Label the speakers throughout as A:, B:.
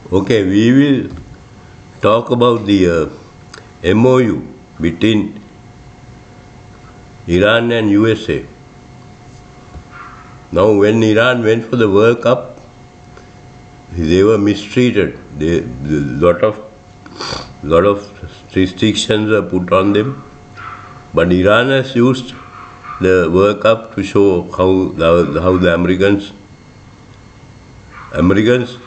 A: Okay, we will talk about the MOU between Iran and USA. Now, when Iran went for the World Cup, they were mistreated. Lot of restrictions were put on them, but Iran has used the World Cup to show how the Americans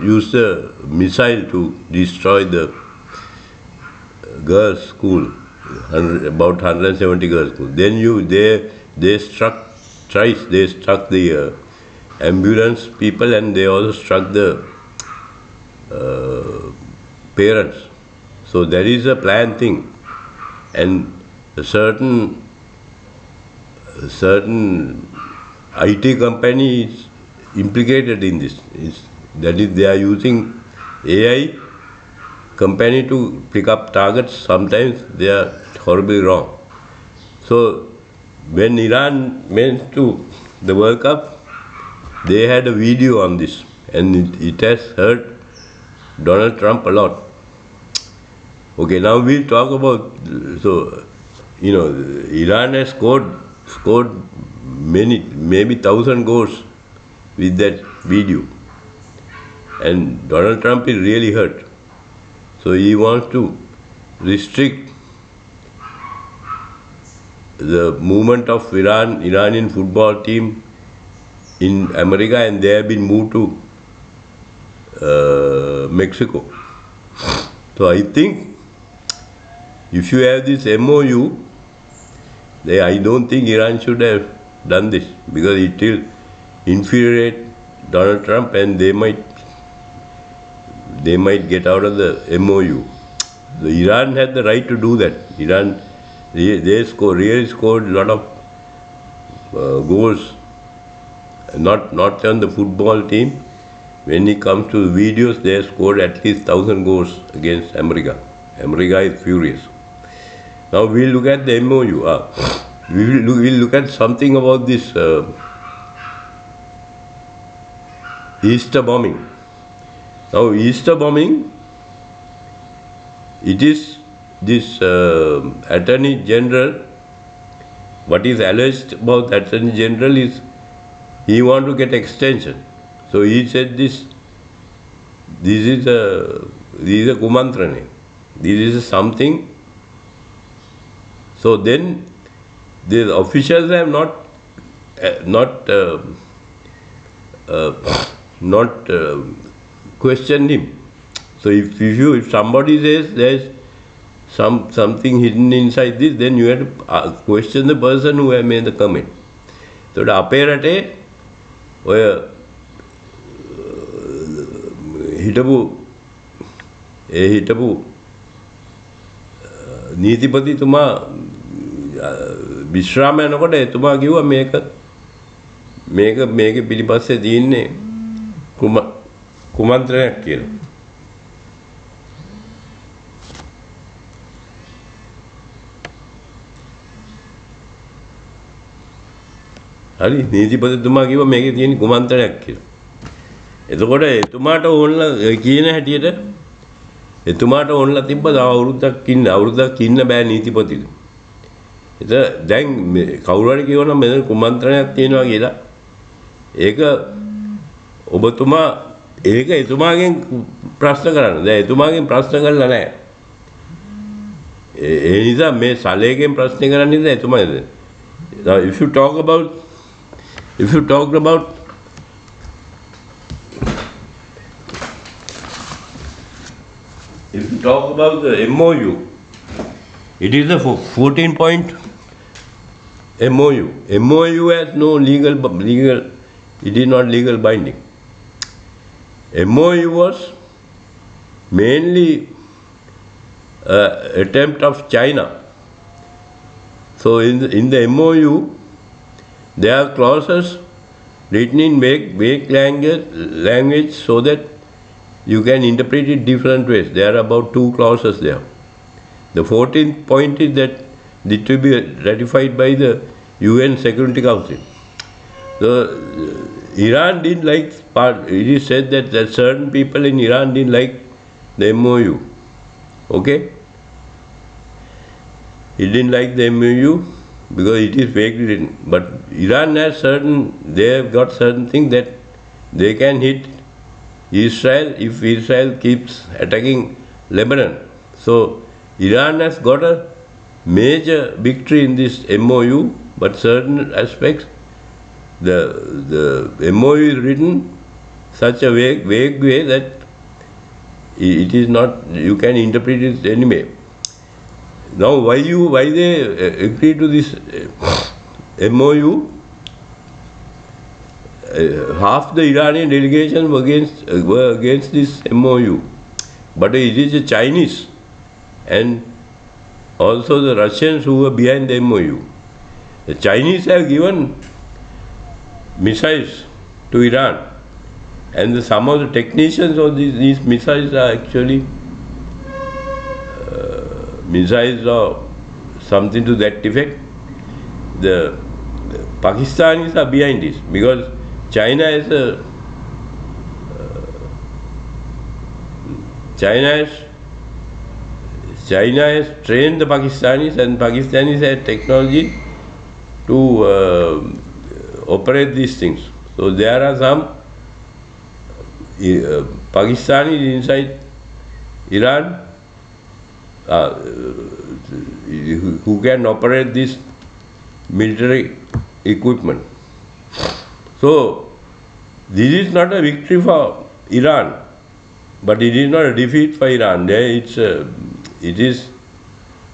A: used a missile to destroy the girls' school, about 170 girls' school. Then they struck thrice. They struck the ambulance people, and they also struck the parents. So there is a planned thing, and a certain IT company is implicated in this. That is, they are using AI company to pick up targets. Sometimes they are horribly wrong. So when Iran went to the World Cup, they had a video on this, and it has hurt Donald Trump a lot. Okay, now we'll talk about, Iran has scored maybe 1,000 goals with that video. And Donald Trump is really hurt. So he wants to restrict the movement of Iranian football team in America, and they have been moved to Mexico. So I think if you have this MOU, I don't think Iran should have done this, because it will infuriate Donald Trump, and they might get out of the MOU. So Iran had the right to do that. Iran, they really scored a lot of goals, not on the football team. When it comes to videos, they have scored at least 1,000 goals against America. America is furious. Now we'll look at the MOU. We'll look at something about this Easter bombing. Now, Easter bombing, it is this Attorney General. What is alleged about the Attorney General is he want to get extension. So he said this is a kumantrane. This is something. So then the officials have not questioned him. So if somebody says there's something hidden inside this, then you have to question the person who have made the comment. So the අපේ රටේ ඔය හිටපු නීතිපතිතුමා විශ්‍රාම යනකොට එතුමා කිව්වා මේක පිටිපස්සේ තියෙන්නේ කුමන්ත්‍රණයක් කියලා. හරි, නීතිපතිතුමා කිව්වා මේකේ තියෙන කුමන්ත්‍රණයක් කියලා. එතකොට එතුමාට ඕනලා කියන හැටියට එතුමාට ඕනලා තිබ්බ තව අවුරුද්දක් ඉන්න බෑ නීතිපතිට. දැන් කවුරු හරි කියනවා මෙතන කුමන්ත්‍රණයක් තියෙනවා කියලා. ඒක ඔබතුමා ඒක එතුමාගෙන් ප්‍රශ්න කරන්න. දැන් එතුමාගෙන් ප්‍රශ්න කරලා නැහැ. ඒ නිසා මේ සලේගෙන් ප්‍රශ්න කරන්නේ නැහැ එතුමාද. Now if you talk about the MOU, it is a 14-point MOU. MOU has no legal, it is not legal binding. MOU was mainly attempt of China. So in the MOU, there are clauses written in vague language so that you can interpret it different ways. There are about 2 clauses there. The 14th point is that it will be ratified by the UN Security Council. So Iran didn't like part, it is said that certain people in Iran didn't like the MOU. Okay? He didn't like the MOU because it is vaguely written. But Iran has they have got certain things that they can hit Israel if Israel keeps attacking Lebanon. So Iran has got a major victory in this MOU, but certain aspects, the MOU is written such a vague way that it is not, you can interpret it anyway. Now, why they agree to this MOU? Half the Iranian delegation were against this MOU, but it is the Chinese and also the Russians who were behind the MOU. The Chinese have given missiles to Iran, and some of the technicians of these missiles are actually missiles or something to that effect. The Pakistanis are behind this because China has trained the Pakistanis, and Pakistanis have technology to operate these things. So there are some Pakistanis inside Iran who can operate this military equipment. So this is not a victory for Iran, but it is not a defeat for Iran. It is,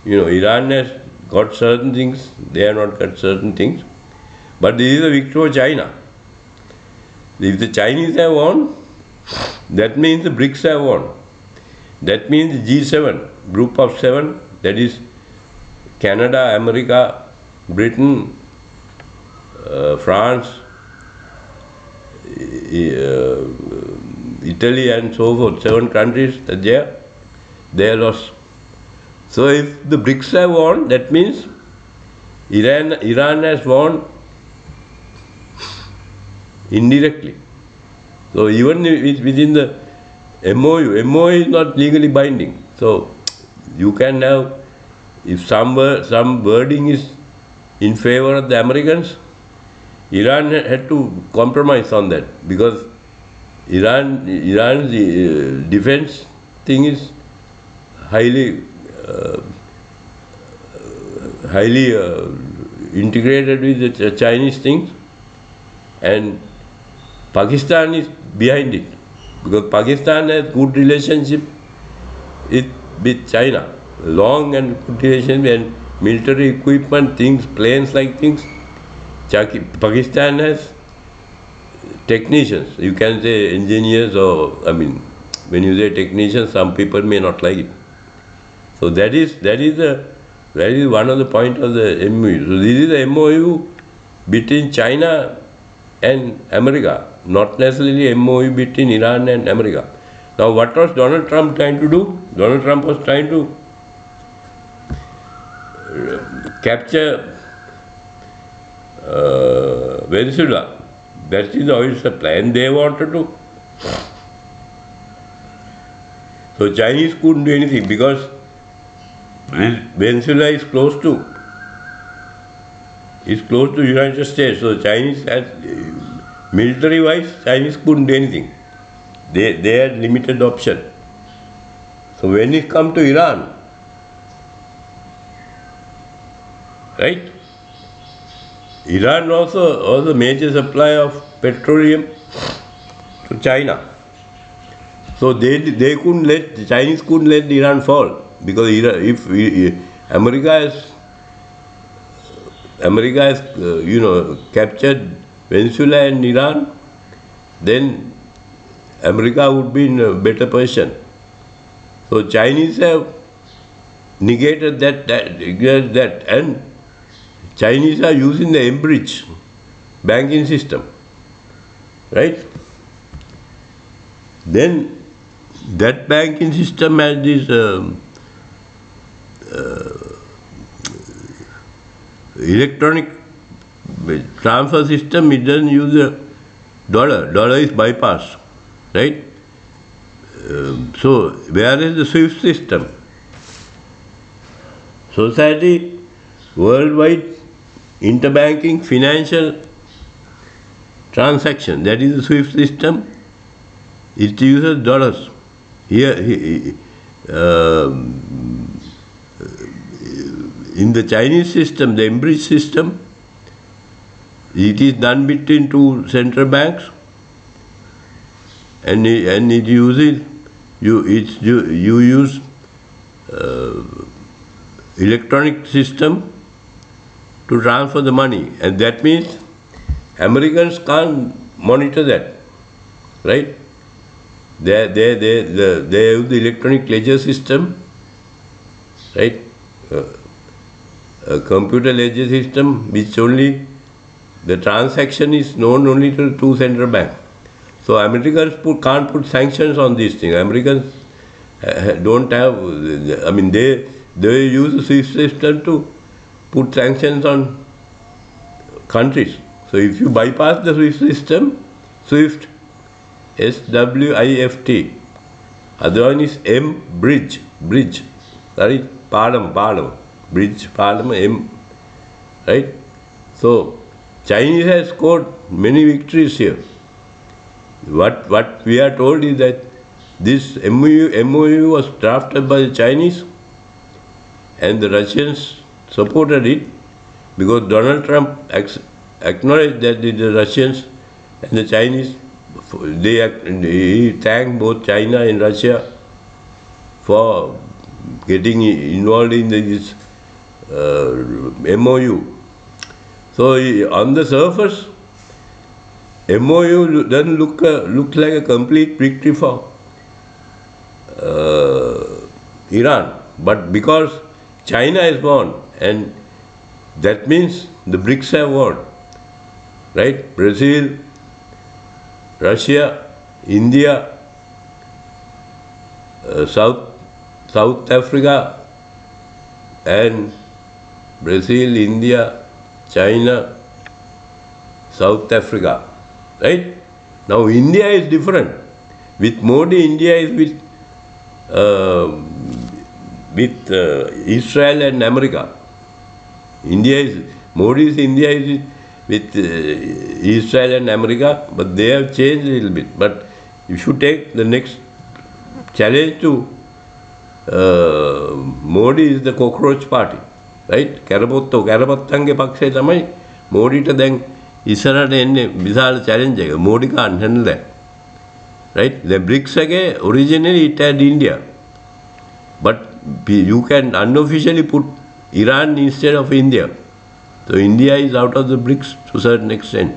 A: Iran has got certain things, they have not got certain things, but this is a victory for China. If the Chinese have won, that means the BRICS have won. That means the G7, group of 7, that is Canada, America, Britain, France, Italy and so forth, 7 countries, they are lost. So if the BRICS have won, that means Iran has won indirectly. So even within the MOU is not legally binding. So you can have, if some wording is in favor of the Americans, Iran had to compromise on that because Iran's defense thing is highly integrated with the Chinese things, and Pakistan is behind it because Pakistan has good relationship with China, long and good relationship, and military equipment things, planes like things. Pakistan has technicians, you can say engineers, or when you say technicians, some people may not like it. So that is one of the points of the MOU. So this is the MOU between China and America, not necessarily MOU between Iran and America. Now, what was Donald Trump trying to do? Donald Trump was trying to capture Venezuela. That is the oil supply, and they wanted to. So Chinese couldn't do anything because Venezuela is close to United States. So Chinese had, military-wise, Chinese couldn't do anything. They had limited option. So when it come to Iran, right? Iran also was a major supplier of petroleum to China. So the Chinese couldn't let Iran fall because if America has captured Venezuela and Iran, then America would be in a better position. So Chinese have negated that, and Chinese are using the Enbridge banking system, right? Then that banking system has this electronic transfer system. It doesn't use Dollar is bypassed, right? So where is the SWIFT system? Society worldwide interbanking financial transaction, that is the SWIFT system. It uses dollars. Here, in the Chinese system, the Enbridge system, it is done between two central banks, and it uses you use electronic system to transfer the money, and that means Americans can't monitor that, right? They use the electronic ledger system, right? A computer ledger system which only the transaction is known only to two central banks. So Americans can't put sanctions on these things. Americans don't have. I mean, they use the SWIFT system to put sanctions on countries. So if you bypass the SWIFT system, SWIFT, SWIFT, other one is bridge, sorry, Parliament, bridge, Parliament, right? So Chinese has scored many victories here. What we are told is that this MOU was drafted by the Chinese, and the Russians supported it because Donald Trump acknowledged that the Russians and the Chinese, he thanked both China and Russia for getting involved in this MOU. So on the surface, MOU doesn't look like a complete victory for Iran, but because China has won, and that means the BRICS have won, right? Brazil, Russia, India, South Africa, and Brazil, India, China, South Africa, right? Now India is different. With Modi, India is with Israel and America. Modi's India is with Israel and America, but they have changed a little bit. But if you take the next challenge to Modi is the cockroach party, right? කැරපොත්තන්ගේ පක්ෂය තමයි මෝඩිට දැන් ඉස්සරහට එන්නේ විශාල challenge එක. Modi can't handle that, right? The BRICS එකේ originally it had India, but you can unofficially put Iran instead of India. So India is out of the BRICS to a certain extent,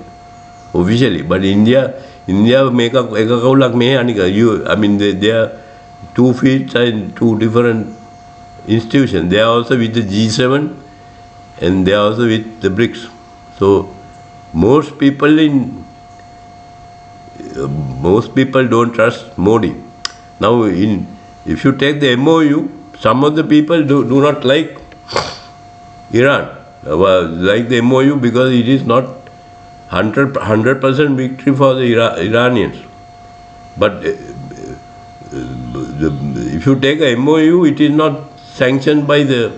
A: officially. But India make a එකකවුලක් මේ අනික. I mean they are 2 feet and two different institutions. They are also with the G7 and they are also with the BRICS. So most people don't trust Modi. Now if you take the MOU, some of the people do not like Iran, like the MOU, because it is not 100% victory for the Iranians. But if you take a MOU, it is not sanctioned by the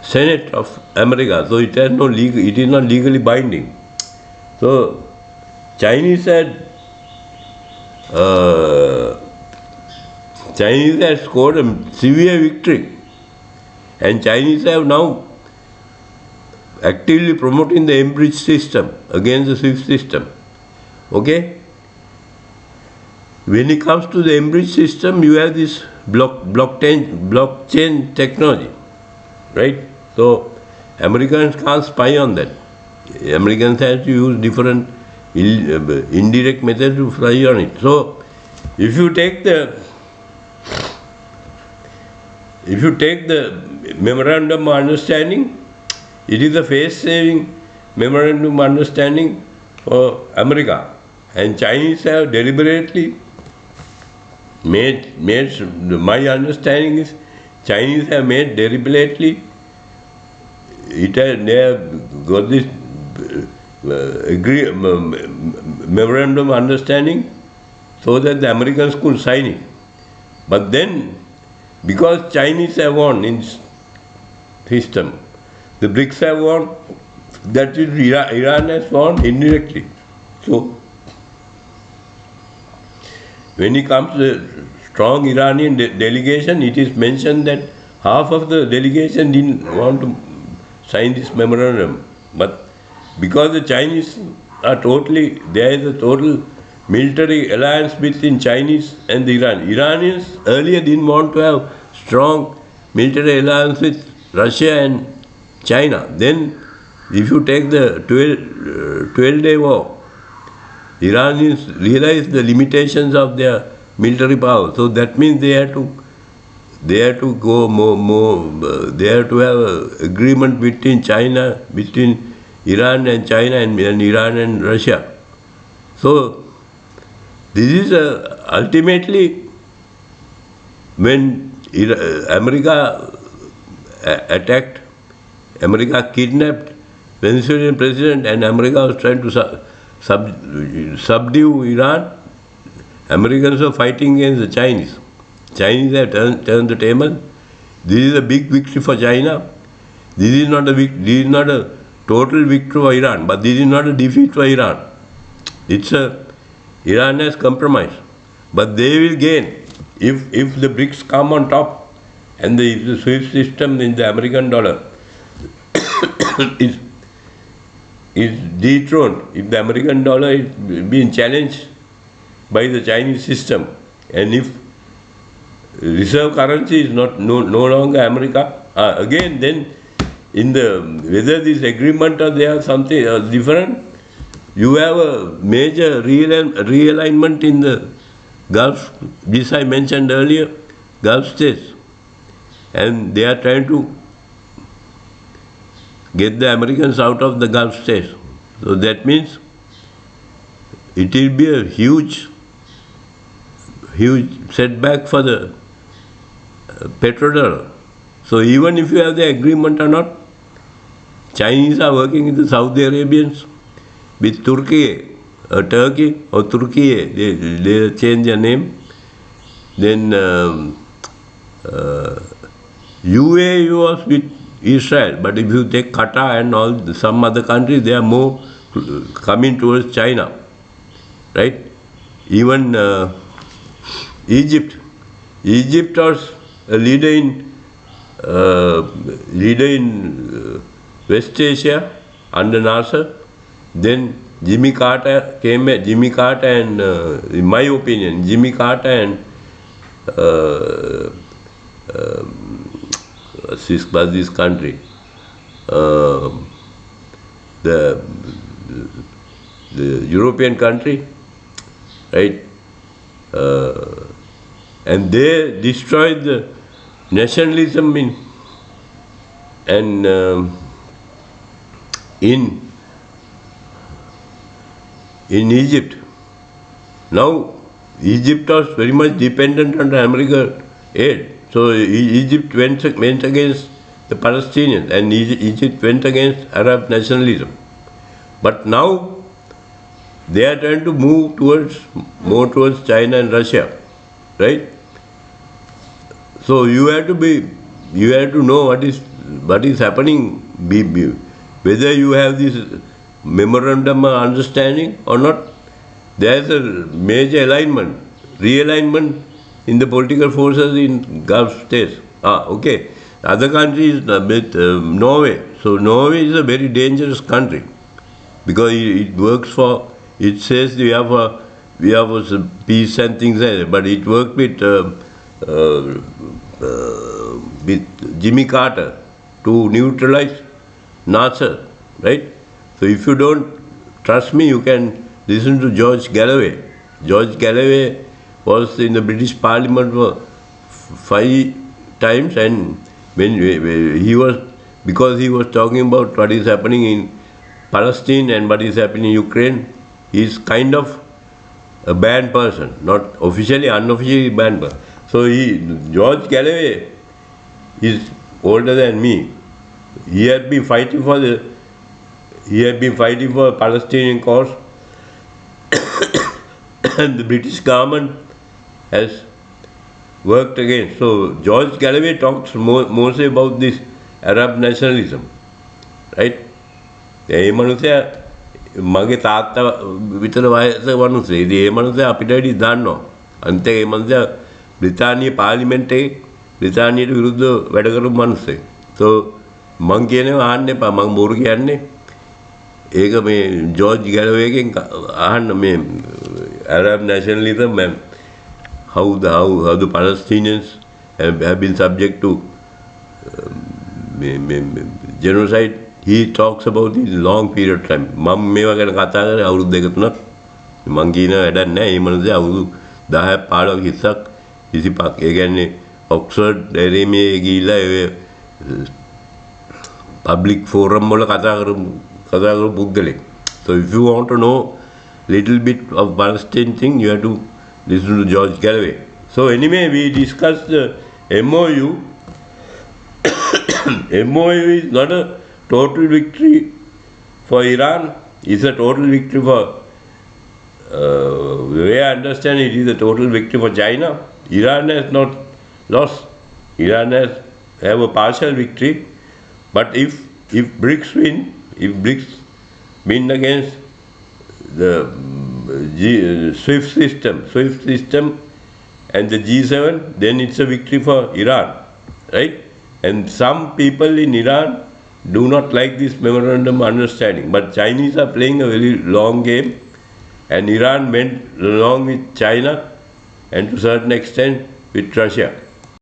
A: Senate of America, so it is not legally binding. So Chinese had scored a severe victory, and Chinese have now actively promoting the Enbridge system against the SWIFT system. Okay? When it comes to the Enbridge system, you have this blockchain technology, right? So Americans can't spy on that. Americans have to use different indirect methods to spy on it. So if you take the memorandum of understanding, it is a face-saving memorandum of understanding for America, and Chinese have deliberately made my understanding is Chinese have made deliberately they have got this memorandum of understanding so that the Americans could sign it. But then, because Chinese have won in system, the BRICS have won, that is Iran has won indirectly. So, when it comes to the strong Iranian delegation, it is mentioned that half of the delegation didn't want to sign this memorandum. But because the Chinese are there is a total military alliance between Chinese and the Iran. Iranians earlier didn't want to have strong military alliance with Russia and China. Then, if you take the 12-day war, Iranians realized the limitations of their military power. So that means they had to go more. They have to have an agreement between Iran and China and Iran and Russia. So this is ultimately when America attacked, America kidnapped Venezuelan president, and America was trying to subdue Iran. Americans were fighting against the Chinese. Chinese have turned the table. This is a big victory for China. This is not a total victory for Iran, but this is not a defeat for Iran. Iran has compromised, but they will gain if the BRICS come on top, and the SWIFT system in the American dollar is dethroned. If the American dollar is being challenged by the Chinese system, and if reserve currency is no longer America, again then whether this agreement or there are something different, you have a major realignment in the Gulf. This I mentioned earlier, Gulf states, and they are trying to get the Americans out of the Gulf states. So that means it will be a huge setback for the petrodollar. So even if you have the agreement or not, Chinese are working with the Saudi Arabians, with Turkey or Turkey, they change their name. Then UAE was with Israel, but if you take Qatar and some other countries, they are more coming towards China, right? Even Egypt was a leader in West Asia under Nasser. Then Jimmy Carter and in my opinion, Jimmy Carter and this country, the European country, right? And they destroyed the nationalism in Egypt. Now, Egypt was very much dependent on the American aid. So Egypt went against the Palestinians, and Egypt went against Arab nationalism. But now they are trying to move more towards China and Russia, right? So you have to know what is happening, whether you have this memorandum of understanding or not. There is a major realignment in the political forces in Gulf states. Okay. Other countries with Norway. So Norway is a very dangerous country because it says we have peace and things like that, but it worked with Jimmy Carter to neutralize Nasser, right? So if you don't trust me, you can listen to George Galloway. George Galloway was in the British Parliament for 5 times, and because he was talking about what is happening in Palestine and what is happening in Ukraine, he is kind of a banned person, not officially, unofficially banned person. So George Galloway is older than me. He had been fighting for the he had been fighting for a Palestinian cause, and the British government has worked against. So George Galloway talks mostly about this Arab nationalism, right? ඒ මනුස්සයා මගේ තාත්තා විතර වයස මනුස්සයෙක්. ඉතින් ඒ මනුස්සයා අපිට වැඩි දන්නවා. අනිත් ඒ මනුස්සයා බ්‍රිතාන්‍ය පාර්ලිමේන්තේ බ්‍රිතාන්‍යයට විරුද්ධව වැඩ කරපු මනුස්සයෙක්. So මං කියනවා අහන්න එපා. මං බොරු කියන්නේ. ඒක මේ ජෝර්ජ් ගැලෝවේගෙන් අහන්න මේ Arab nationalism and how the Palestinians have been subject to genocide. He talks about it long period of time. මම මේවා ගැන කතා කරේ අවුරුදු දෙක තුනක්. මං කියන වැඩක් නැහැ. මේ මනුස්සයා අවුරුදු 10ක් 15ක් 20ක් 25ක්. ඒ කියන්නේ ඔක්ස්ෆර්ඩ් එරීමේ ගිහිල්ලා ඒ public forum වල කතා කරපු පුද්ගලෙක්. So if you want to know little bit of Palestine thing, you have to listen to George Galloway. So anyway, we discussed the MOU. MOU is not a total victory for Iran. It's a total victory for, the way I understand it, is a total victory for China. Iran has not lost. Iran has have a partial victory. But if BRICS win against the SWIFT system and the G7, then it's a victory for Iran, right? And some people in Iran do not like this memorandum understanding, but Chinese are playing a very long game, and Iran went along with China and to a certain extent with Russia.